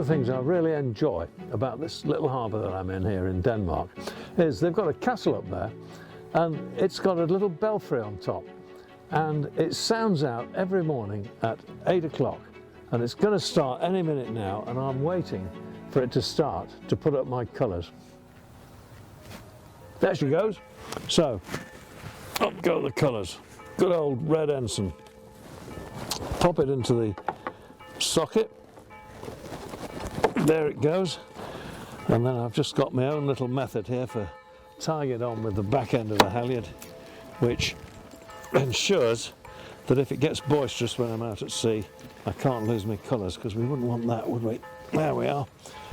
the things I really enjoy about this little harbour that I'm in here in Denmark is they've got a castle up there, and it's got a little belfry on top, and it sounds out every morning at 8 o'clock, and it's going to start any minute now, and I'm waiting for it to start to put up my colours. There she goes. So up go the colours. Good old red ensign. Pop it into the socket. There it goes. And then I've just got my own little method here for tying it on with the back end of the halyard, which ensures that if it gets boisterous when I'm out at sea, I can't lose my colours, because we wouldn't want that, would we? There we are.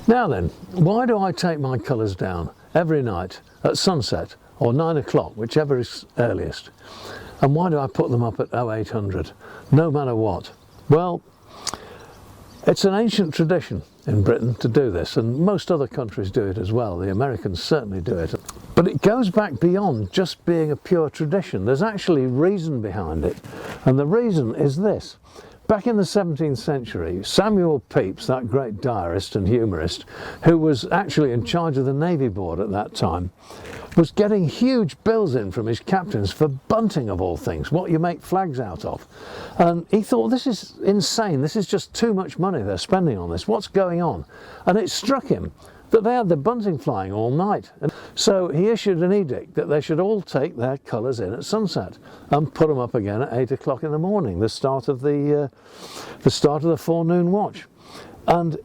Now then, why do I take my colours down every night at sunset or 9 o'clock, whichever is earliest? And why do I put them up at 0800, no matter what? Well, it's an ancient tradition in Britain to do this, and most other countries do it as well. The Americans certainly do it. But it goes back beyond just being a pure tradition. There's actually reason behind it, and the reason is this. Back in the 17th century, Samuel Pepys, that great diarist and humorist, who was actually in charge of the Navy Board at that time, was getting huge bills in from his captains for bunting, of all things, what you make flags out of. And he thought, this is insane, this is just too much money they're spending on this, what's going on? And it struck him that they had the bunting flying all night. And so he issued an edict that they should all take their colours in at sunset and put them up again at 8 o'clock in the morning, the start of the forenoon watch. And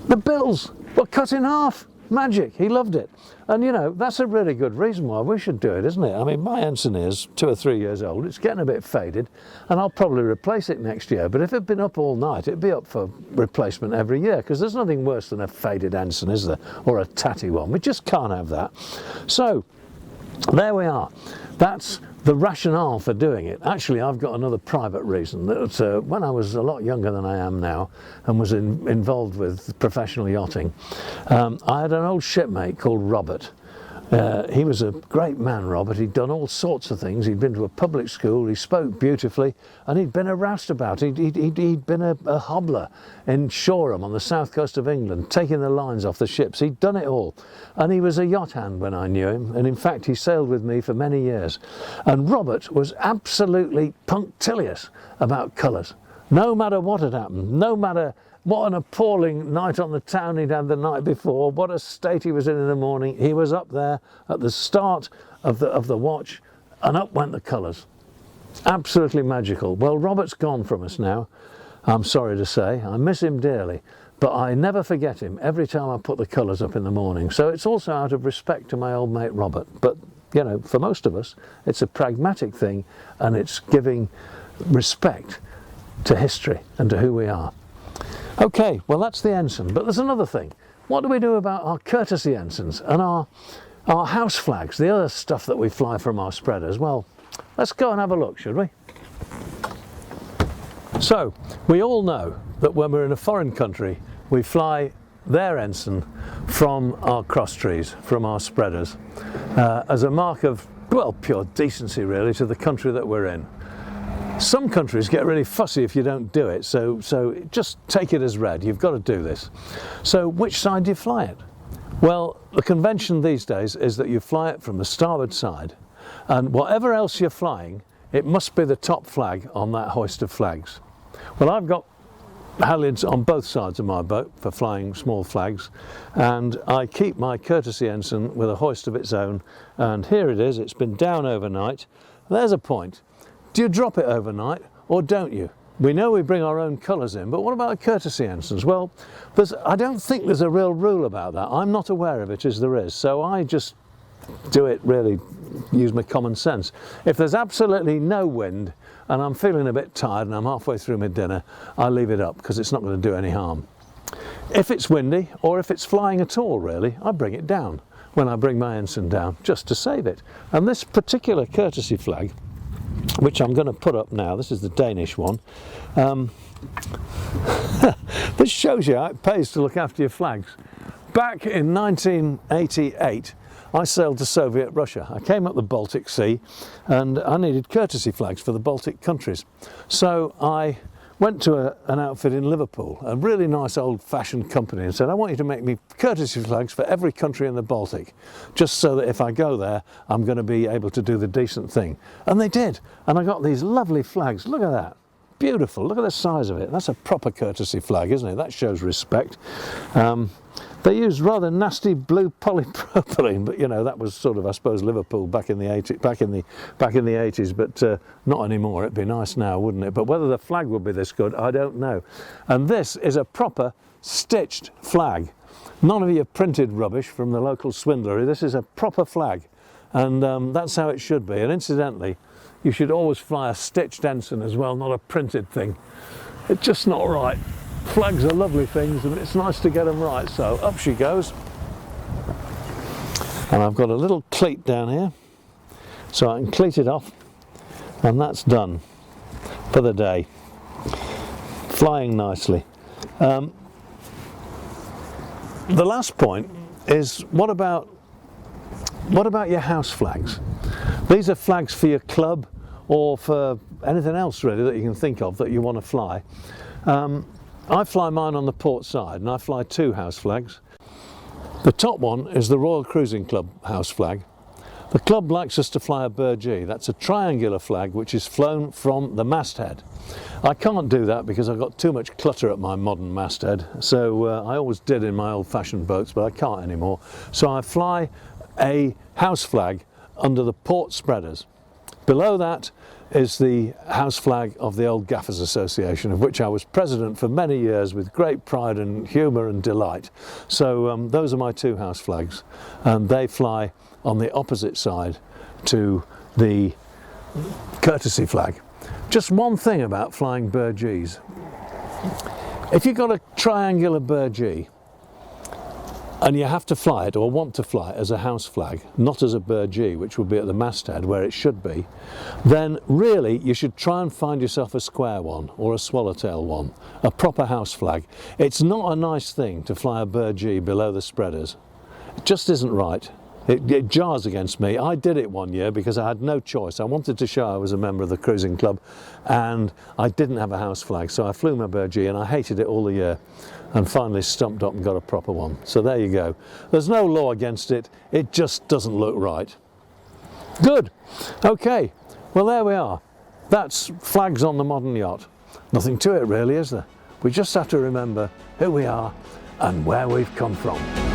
the bills were cut in half. Magic, he loved it. And you know, that's a really good reason why we should do it, isn't it? I mean, my ensign is 2 or 3 years old, it's getting a bit faded, and I'll probably replace it next year, but if it'd been up all night, it'd be up for replacement every year, because there's nothing worse than a faded ensign, is there? Or a tatty one. We just can't have that. So, there we are. That's the rationale for doing it. Actually, I've got another private reason. That when I was a lot younger than I am now and was involved with professional yachting, I had an old shipmate called Robert. He was a great man, Robert. He'd done all sorts of things. He'd been to a public school, he spoke beautifully, and he'd been a roustabout. He'd been a hobbler in Shoreham on the south coast of England, taking the lines off the ships. He'd done it all. And he was a yacht hand when I knew him, and in fact he sailed with me for many years. And Robert was absolutely punctilious about colours. No matter what had happened, no matter what an appalling night on the town he'd had the night before, what a state he was in the morning, he was up there at the start of the watch, and up went the colours. Absolutely magical. Well, Robert's gone from us now, I'm sorry to say. I miss him dearly, but I never forget him every time I put the colours up in the morning. So it's also out of respect to my old mate Robert. But, you know, for most of us, it's a pragmatic thing, and it's giving respect to history and to who we are. Okay, well that's the ensign, but there's another thing. What do we do about our courtesy ensigns and our house flags, the other stuff that we fly from our spreaders? Well, let's go and have a look, should we? So, we all know that when we're in a foreign country, we fly their ensign from our cross trees, from our spreaders, as a mark of, well, pure decency really to the country that we're in. Some countries get really fussy if you don't do it, so just take it as read. You've got to do this. So which side do you fly it? Well, the convention these days is that you fly it from the starboard side, and whatever else you're flying, it must be the top flag on that hoist of flags. Well, I've got halyards on both sides of my boat for flying small flags, and I keep my courtesy ensign with a hoist of its own, and here it is. It's been down overnight. There's a point. Do you drop it overnight or don't you? We know we bring our own colours in, but what about the courtesy ensigns? Well, I don't think there's a real rule about that. I'm not aware of it as there is, so I just do it really, use my common sense. If there's absolutely no wind and I'm feeling a bit tired and I'm halfway through my dinner, I leave it up because it's not going to do any harm. If it's windy or if it's flying at all really, I bring it down when I bring my ensign down just to save it. And this particular courtesy flag, which I'm going to put up now, this is the Danish one. This shows you how it pays to look after your flags. Back in 1988, I sailed to Soviet Russia. I came up the Baltic Sea and I needed courtesy flags for the Baltic countries. So I went to an outfit in Liverpool, a really nice old-fashioned company, and said, I want you to make me courtesy flags for every country in the Baltic, just so that if I go there, I'm going to be able to do the decent thing. And they did, and I got these lovely flags. Look at that. Beautiful. Look at the size of it. That's a proper courtesy flag, isn't it? That shows respect. They used rather nasty blue polypropylene, but you know, that was sort of, I suppose, Liverpool back in the 80s, but not anymore. It'd be nice now, wouldn't it? But whether the flag would be this good, I don't know. And this is a proper stitched flag. None of your printed rubbish from the local swindlery. This is a proper flag, and that's how it should be. And incidentally, you should always fly a stitched ensign as well, not a printed thing. It's just not right. Flags are lovely things, and it's nice to get them right. So up she goes. And I've got a little cleat down here, so I can cleat it off, and that's done for the day. Flying nicely. The last point is, what about your house flags? These are flags for your club or for anything else really that you can think of that you want to fly. I fly mine on the port side, and I fly two house flags. The top one is the Royal Cruising Club house flag. The club likes us to fly a BandG. That's a triangular flag which is flown from the masthead. I can't do that because I've got too much clutter at my modern masthead, so I always did in my old-fashioned boats, but I can't anymore. So I fly a house flag under the port spreaders. Below that is the house flag of the Old Gaffers Association, of which I was president for many years with great pride and humour and delight. So those are my two house flags, and they fly on the opposite side to the courtesy flag. Just one thing about flying BandGs. If you've got a triangular BandG and you have to fly it, or want to fly it as a house flag, not as a BandG, which would be at the masthead where it should be, then really you should try and find yourself a square one or a swallowtail one, a proper house flag. It's not a nice thing to fly a BandG below the spreaders. It just isn't right. It jars against me. I did it one year because I had no choice. I wanted to show I was a member of the cruising club, and I didn't have a house flag, so I flew my BandG and I hated it all the year, and finally stumped up and got a proper one. So there you go. There's no law against it. It just doesn't look right. Good. Okay. Well, there we are. That's flags on the modern yacht. Nothing to it really, is there? We just have to remember who we are and where we've come from.